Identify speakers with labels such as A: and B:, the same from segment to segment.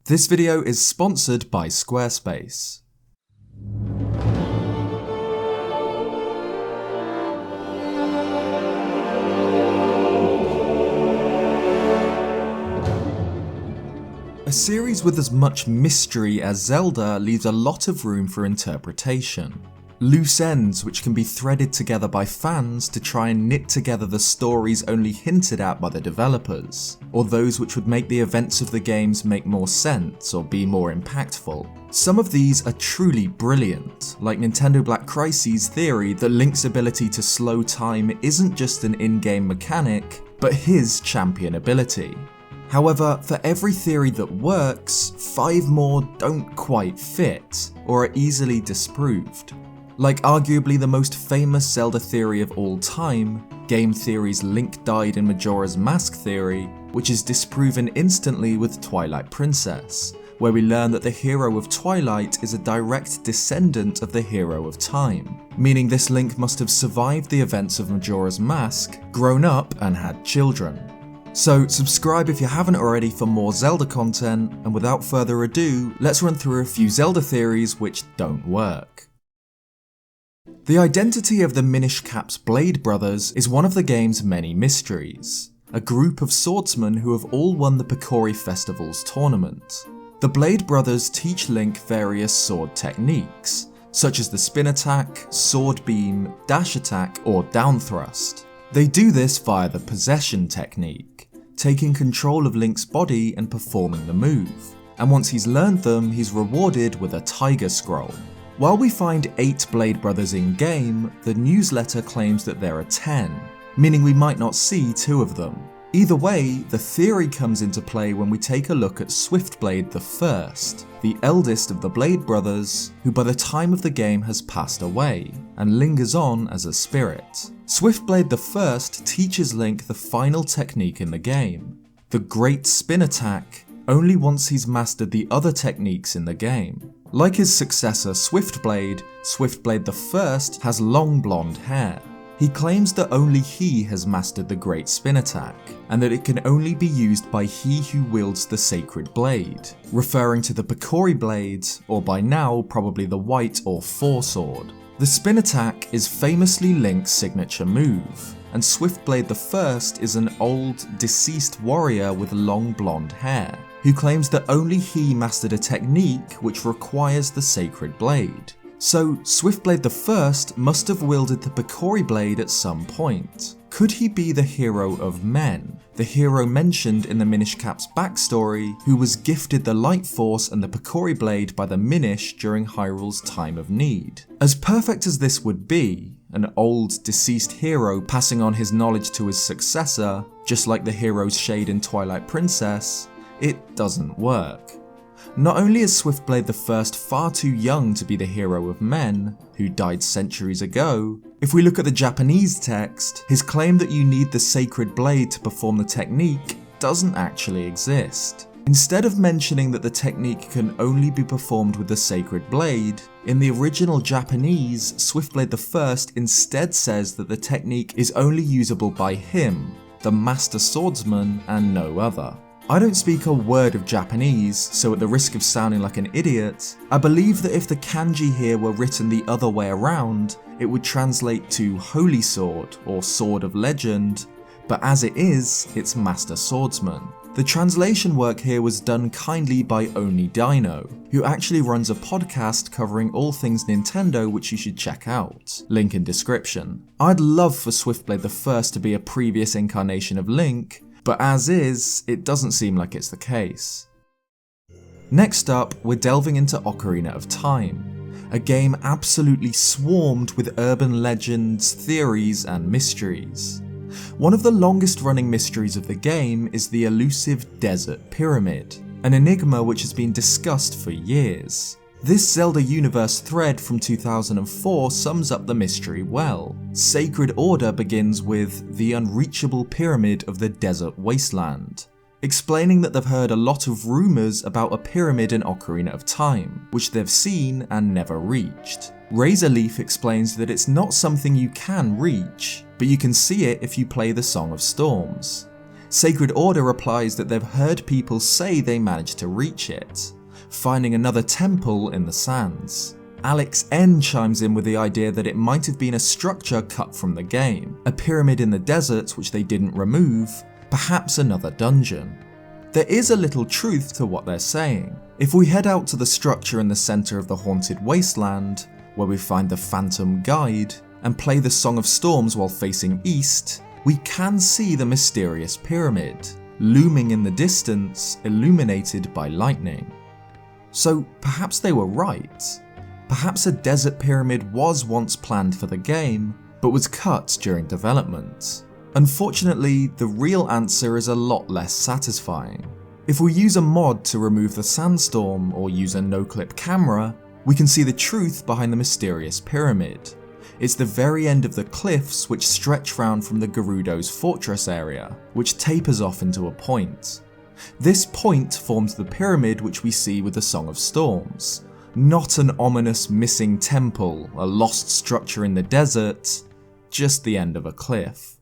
A: This video is sponsored by Squarespace. A series with as much mystery as Zelda leaves a lot of room for interpretation. Loose ends which can be threaded together by fans to try and knit together the stories only hinted at by the developers, or those which would make the events of the games make more sense or be more impactful. Some of these are truly brilliant, like Nintendo Black Crisis' theory that Link's ability to slow time isn't just an in-game mechanic, but his champion ability. However, for every theory that works, 5 more don't quite fit, or are easily disproved. Like arguably the most famous Zelda theory of all time, game theory's Link died in Majora's Mask theory, which is disproven instantly with Twilight Princess, where we learn that the hero of Twilight is a direct descendant of the hero of time, meaning this Link must have survived the events of Majora's Mask, grown up and had children. So subscribe if you haven't already for more Zelda content, and without further ado, let's run through a few Zelda theories which don't work. The identity of the Minish Cap's Blade Brothers is one of the game's many mysteries, a group of swordsmen who have all won the Picori Festival's tournament. The Blade Brothers teach Link various sword techniques, such as the spin attack, sword beam, dash attack, or down thrust. They do this via the possession technique, taking control of Link's body and performing the move, and once he's learned them, he's rewarded with a Tiger Scroll. While we find 8 Blade Brothers in-game, the newsletter claims that there are 10, meaning we might not see 2 of them. Either way, the theory comes into play when we take a look at Swiftblade the First, the eldest of the Blade Brothers, who by the time of the game has passed away, and lingers on as a spirit. Swiftblade the First teaches Link the final technique in the game, the Great Spin Attack, only once he's mastered the other techniques in the game. Like his successor Swiftblade, Swiftblade the First has long blonde hair. He claims that only he has mastered the Great Spin Attack, and that it can only be used by he who wields the Sacred Blade, referring to the Picori blades, or by now probably the White or Four Sword. The Spin Attack is famously Link's signature move, and Swiftblade the First is an old, deceased warrior with long blonde hair, who claims that only he mastered a technique which requires the Sacred Blade. So Swiftblade the First must have wielded the Picori blade at some point. Could he be the hero of men, the hero mentioned in the Minish Cap's backstory, who was gifted the Light Force and the Picori blade by the Minish during Hyrule's time of need? As perfect as this would be, an old, deceased hero passing on his knowledge to his successor, just like the hero's shade in Twilight Princess, it doesn't work. Not only is Swiftblade the First far too young to be the hero of men, who died centuries ago, if we look at the Japanese text, his claim that you need the Sacred Blade to perform the technique doesn't actually exist. Instead of mentioning that the technique can only be performed with the Sacred Blade, in the original Japanese, Swiftblade the First instead says that the technique is only usable by him, the Master Swordsman, and no other. I don't speak a word of Japanese, so at the risk of sounding like an idiot, I believe that if the kanji here were written the other way around, it would translate to Holy Sword or Sword of Legend, but as it is, it's Master Swordsman. The translation work here was done kindly by Oni Dino, who actually runs a podcast covering all things Nintendo which you should check out, link in description. I'd love for Swiftblade the First to be a previous incarnation of Link, but as is, it doesn't seem like it's the case. Next up, we're delving into Ocarina of Time, a game absolutely swarmed with urban legends, theories, and mysteries. One of the longest running mysteries of the game is the elusive Desert Pyramid, an enigma which has been discussed for years. This Zelda universe thread from 2004 sums up the mystery well. Sacred Order begins with the unreachable pyramid of the desert wasteland, explaining that they've heard a lot of rumours about a pyramid in Ocarina of Time, which they've seen and never reached. Razorleaf explains that it's not something you can reach, but you can see it if you play the Song of Storms. Sacred Order replies that they've heard people say they managed to reach it, finding another temple in the sands. Alex N chimes in with the idea that it might have been a structure cut from the game, a pyramid in the desert which they didn't remove, perhaps another dungeon. There is a little truth to what they're saying. If we head out to the structure in the centre of the haunted wasteland, where we find the Phantom Guide, and play the Song of Storms while facing east, we can see the mysterious pyramid, looming in the distance, illuminated by lightning. So perhaps they were right. Perhaps a desert pyramid was once planned for the game, but was cut during development. Unfortunately, the real answer is a lot less satisfying. If we use a mod to remove the sandstorm or use a no-clip camera, we can see the truth behind the mysterious pyramid. It's the very end of the cliffs which stretch round from the Gerudo's fortress area, which tapers off into a point. This point forms the pyramid which we see with the Song of Storms. Not an ominous missing temple, a lost structure in the desert, just the end of a cliff.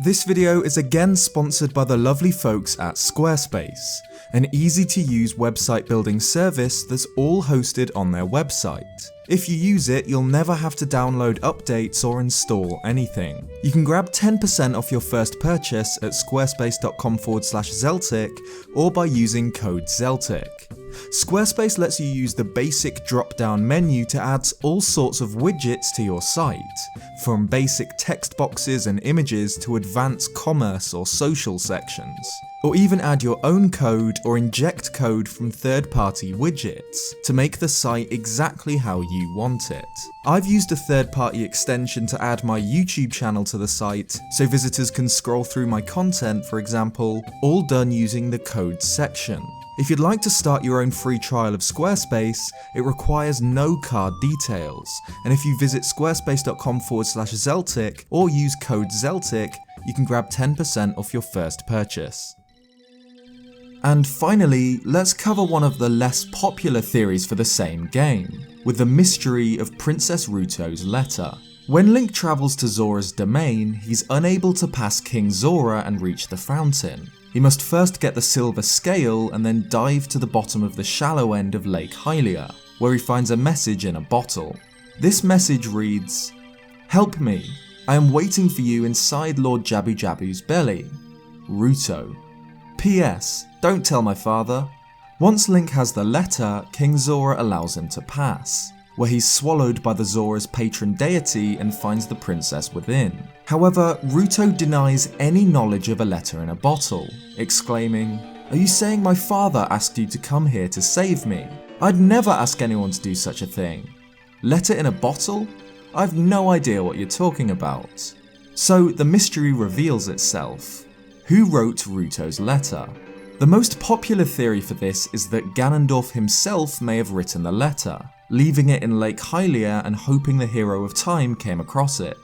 A: This video is again sponsored by the lovely folks at Squarespace, an easy to use website building service that's all hosted on their website. If you use it, you'll never have to download updates or install anything. You can grab 10% off your first purchase at squarespace.com/Zeltic or by using code Zeltic. Squarespace lets you use the basic drop-down menu to add all sorts of widgets to your site, from basic text boxes and images to advanced commerce or social sections, or even add your own code or inject code from third-party widgets to make the site exactly how you want it. I've used a third-party extension to add my YouTube channel to the site so visitors can scroll through my content, for example, all done using the code section. If you'd like to start your own free trial of Squarespace, it requires no card details, and if you visit squarespace.com/Zeltic or use code Zeltic, you can grab 10% off your first purchase. And finally, let's cover one of the less popular theories for the same game, with the mystery of Princess Ruto's letter. When Link travels to Zora's domain, he's unable to pass King Zora and reach the fountain. He must first get the silver scale and then dive to the bottom of the shallow end of Lake Hylia, where he finds a message in a bottle. This message reads, "Help me, I am waiting for you inside Lord Jabu Jabu's belly. Ruto. P.S. Don't tell my father." Once Link has the letter, King Zora allows him to pass, where he's swallowed by the Zora's patron deity and finds the princess within. However, Ruto denies any knowledge of a letter in a bottle, exclaiming, "Are you saying my father asked you to come here to save me? I'd never ask anyone to do such a thing. Letter in a bottle? I've no idea what you're talking about." So the mystery reveals itself. Who wrote Ruto's letter? The most popular theory for this is that Ganondorf himself may have written the letter, leaving it in Lake Hylia and hoping the Hero of Time came across it.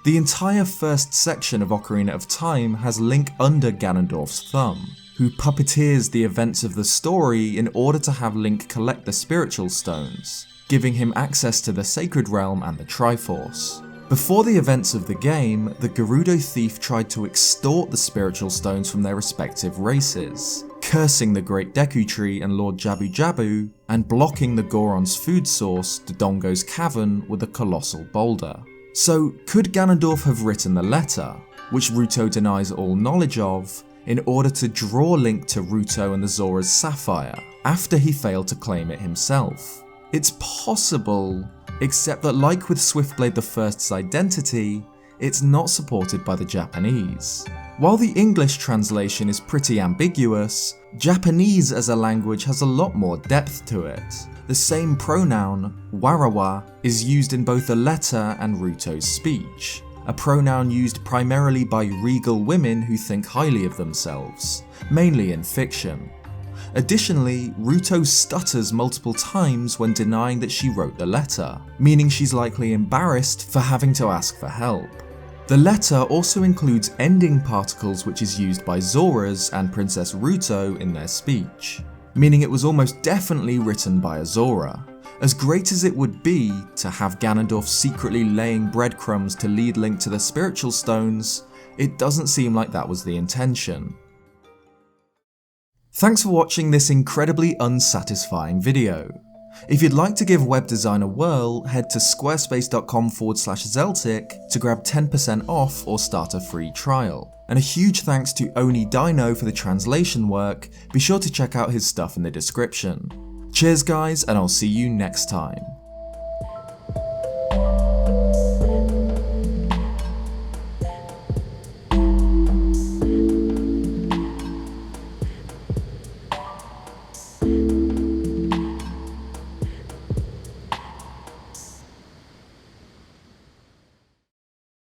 A: The entire first section of Ocarina of Time has Link under Ganondorf's thumb, who puppeteers the events of the story in order to have Link collect the spiritual stones, giving him access to the Sacred Realm and the Triforce. Before the events of the game, the Gerudo thief tried to extort the spiritual stones from their respective races, cursing the Great Deku Tree and Lord Jabu Jabu, and blocking the Goron's food source, Dodongo's Cavern, with a colossal boulder. So, could Ganondorf have written the letter, which Ruto denies all knowledge of, in order to draw Link to Ruto and the Zora's Sapphire, after he failed to claim it himself? It's possible, except that like with Swiftblade the First's identity, it's not supported by the Japanese. While the English translation is pretty ambiguous, Japanese as a language has a lot more depth to it. The same pronoun, warawa, is used in both the letter and Ruto's speech, a pronoun used primarily by regal women who think highly of themselves, mainly in fiction. Additionally, Ruto stutters multiple times when denying that she wrote the letter, meaning she's likely embarrassed for having to ask for help. The letter also includes ending particles which is used by Zora's and Princess Ruto in their speech, meaning it was almost definitely written by a Zora. As great as it would be to have Ganondorf secretly laying breadcrumbs to lead Link to the spiritual stones, It doesn't seem like that was the intention. Thanks for watching this incredibly unsatisfying video. If you'd like to give web design a whirl, head to squarespace.com/Zeltic to grab 10% off or start a free trial. And a huge thanks to Oni Dino for the translation work. Be sure to check out his stuff in the description. Cheers guys, and I'll see you next time.